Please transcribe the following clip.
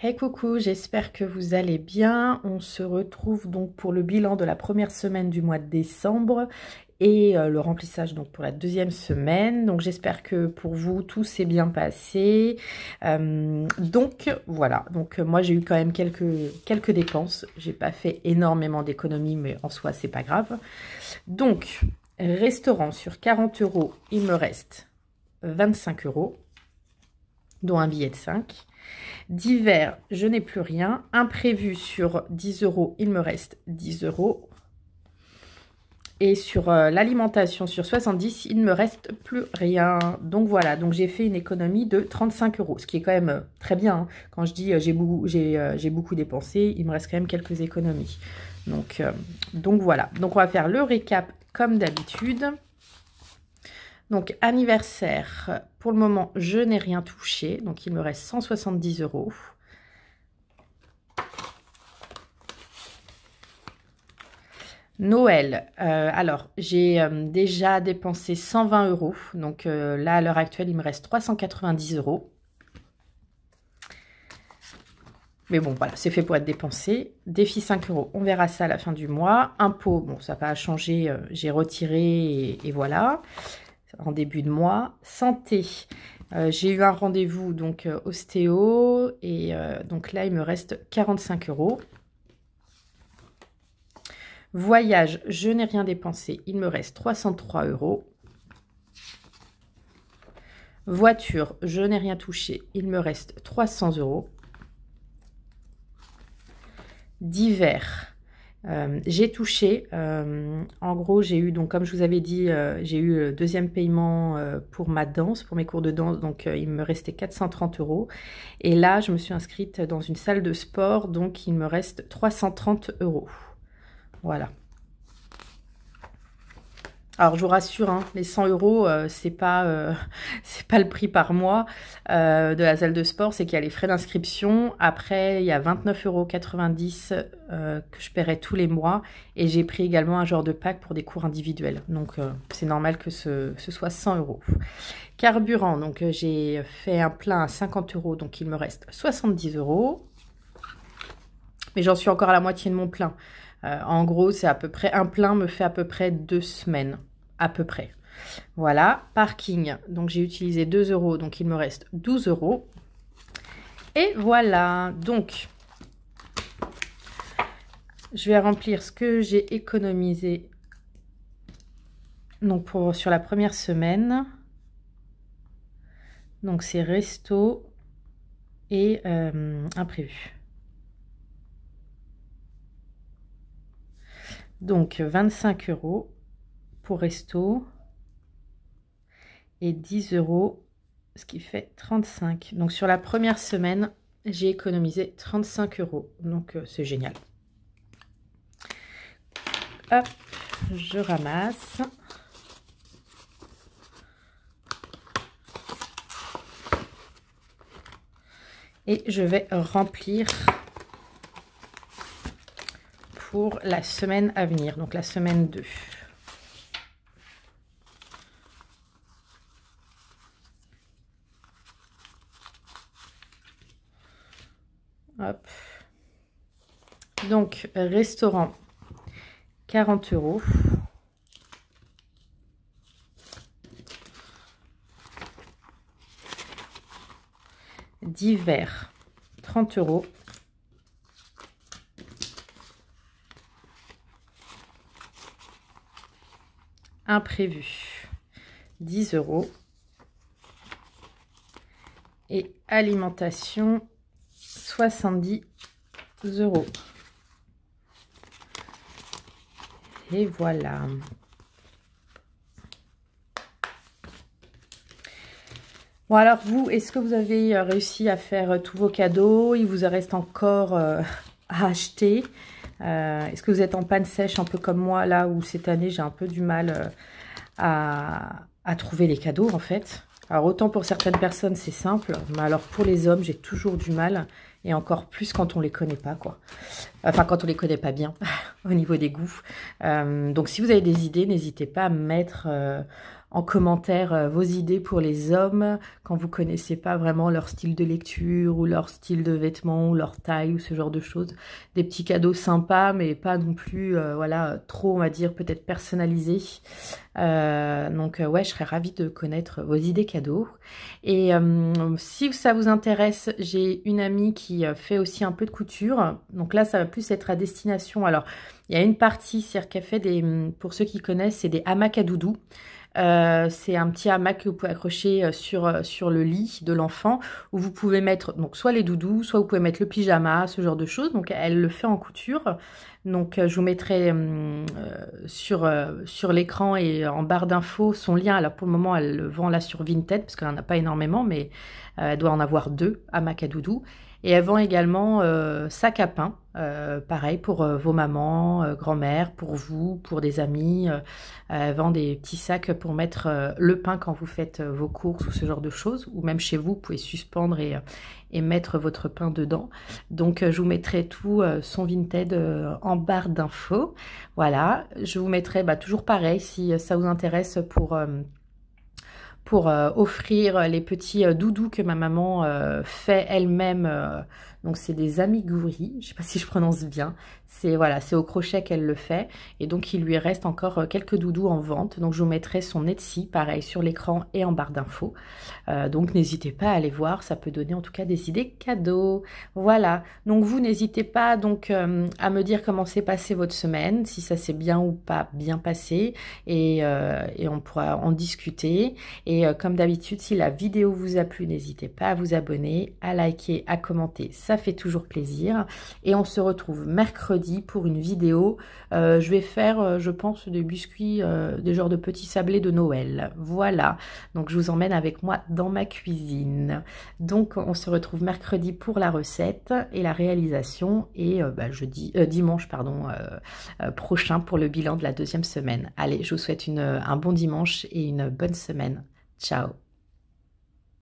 Hey coucou, j'espère que vous allez bien. On se retrouve donc pour le bilan de la première semaine du mois de décembre et le remplissage donc pour la deuxième semaine. Donc j'espère que pour vous tout s'est bien passé. Donc voilà, donc moi j'ai eu quand même quelques dépenses. J'ai pas fait énormément d'économies, mais en soi c'est pas grave. Donc restaurant sur 40 €, il me reste 25 €, dont un billet de 5. Divers, je n'ai plus rien. Imprévu sur 10 €, il me reste 10 €. Et sur l'alimentation sur 70, il ne me reste plus rien. Donc voilà, donc j'ai fait une économie de 35 €, ce qui est quand même très bien. Hein. Quand je dis j'ai beaucoup dépensé, il me reste quand même quelques économies. Donc voilà, donc on va faire le récap comme d'habitude. Donc anniversaire, pour le moment je n'ai rien touché, donc il me reste 170 €. Noël, alors j'ai déjà dépensé 120 €, donc là à l'heure actuelle il me reste 390 €. Mais bon voilà, c'est fait pour être dépensé. Défi 5 €, on verra ça à la fin du mois. Impôt, bon ça n'a pas changé, j'ai retiré et voilà. En début de mois. Santé, j'ai eu un rendez-vous donc ostéo et donc là il me reste 45 €. Voyage, je n'ai rien dépensé, il me reste 303 €. Voiture, je n'ai rien touché, il me reste 300 €. Divers, j'ai touché, en gros j'ai eu, donc comme je vous avais dit, j'ai eu le deuxième paiement pour ma danse, pour mes cours de danse, donc il me restait 430 €. Et là je me suis inscrite dans une salle de sport, donc il me reste 330 €. Voilà. Alors je vous rassure, hein, les 100 €, c'est pas le prix par mois de la salle de sport, c'est qu'il y a les frais d'inscription. Après, il y a 29,90 € que je paierai tous les mois. Et j'ai pris également un genre de pack pour des cours individuels. Donc c'est normal que ce soit 100 €. Carburant, donc j'ai fait un plein à 50 €, donc il me reste 70 €. Mais j'en suis encore à la moitié de mon plein. En gros, c'est à peu près, un plein me fait à peu près 2 semaines. À peu près. Voilà. Parking. Donc, j'ai utilisé 2 €. Donc, il me reste 12 €. Et voilà. Donc, je vais remplir ce que j'ai économisé. Donc, sur la première semaine. Donc, c'est resto et imprévu. Donc 25 € pour resto et 10 €, ce qui fait 35. Donc sur la première semaine, j'ai économisé 35 €. Donc c'est génial. Hop, je ramasse. Et je vais remplir pour la semaine à venir, donc la semaine 2. Hop. Donc, restaurant, 40 €. Divers, 30 €. Imprévu, 10 €. Et alimentation, 70 €. Et voilà. Bon alors vous, est-ce que vous avez réussi à faire tous vos cadeaux? Il vous en reste encore à acheter. Est-ce que vous êtes en panne sèche un peu comme moi là, où cette année j'ai un peu du mal à trouver les cadeaux en fait? Alors autant pour certaines personnes c'est simple, mais alors pour les hommes j'ai toujours du mal, et encore plus quand on les connaît pas quoi. Enfin quand on les connaît pas bien au niveau des goûts. Donc si vous avez des idées, n'hésitez pas à me mettre en commentaire vos idées pour les hommes quand vous connaissez pas vraiment leur style de lecture ou leur style de vêtements ou leur taille ou ce genre de choses. Des petits cadeaux sympas mais pas non plus voilà trop on va dire peut-être personnalisés. Donc ouais, je serais ravie de connaître vos idées cadeaux. Et si ça vous intéresse, j'ai une amie qui fait aussi un peu de couture. Donc là, ça va plus être à destination. Alors, il y a une partie, c'est-à-dire qu'elle fait des, pour ceux qui connaissent, c'est des hamacs à doudou. C'est un petit hamac que vous pouvez accrocher sur le lit de l'enfant où vous pouvez mettre donc soit les doudous, soit vous pouvez mettre le pyjama, ce genre de choses. Donc elle le fait en couture. Donc je vous mettrai sur l'écran et en barre d'infos son lien. Alors pour le moment elle le vend là sur Vinted parce qu'elle n'en a pas énormément mais elle doit en avoir 2 hamacs à doudou. Et elle vend également sac à pain, pareil pour vos mamans, grand-mère, pour vous, pour des amis. Elle vend des petits sacs pour mettre le pain quand vous faites vos courses ou ce genre de choses. Ou même chez vous, vous pouvez suspendre et mettre votre pain dedans. Donc je vous mettrai tout son Vinted en barre d'infos. Voilà, je vous mettrai toujours pareil si ça vous intéresse pour offrir les petits doudous que ma maman fait elle-même. Donc c'est des amigouris, je sais pas si je prononce bien. C'est voilà, c'est au crochet qu'elle le fait. Et donc il lui reste encore quelques doudous en vente. Donc je vous mettrai son Etsy, pareil, sur l'écran et en barre d'infos. Donc n'hésitez pas à aller voir, ça peut donner en tout cas des idées cadeaux. Voilà, donc vous n'hésitez pas donc à me dire comment s'est passée votre semaine, si ça s'est bien ou pas bien passé. Et on pourra en discuter. Et comme d'habitude, si la vidéo vous a plu, n'hésitez pas à vous abonner, à liker, à commenter, ça fait toujours plaisir. Et on se retrouve mercredi pour une vidéo. Je vais faire, je pense, des biscuits, des genres de petits sablés de Noël. Voilà, donc je vous emmène avec moi dans ma cuisine. Donc on se retrouve mercredi pour la recette et la réalisation et dimanche pardon, prochain pour le bilan de la 2e semaine. Allez, je vous souhaite un bon dimanche et une bonne semaine. Ciao.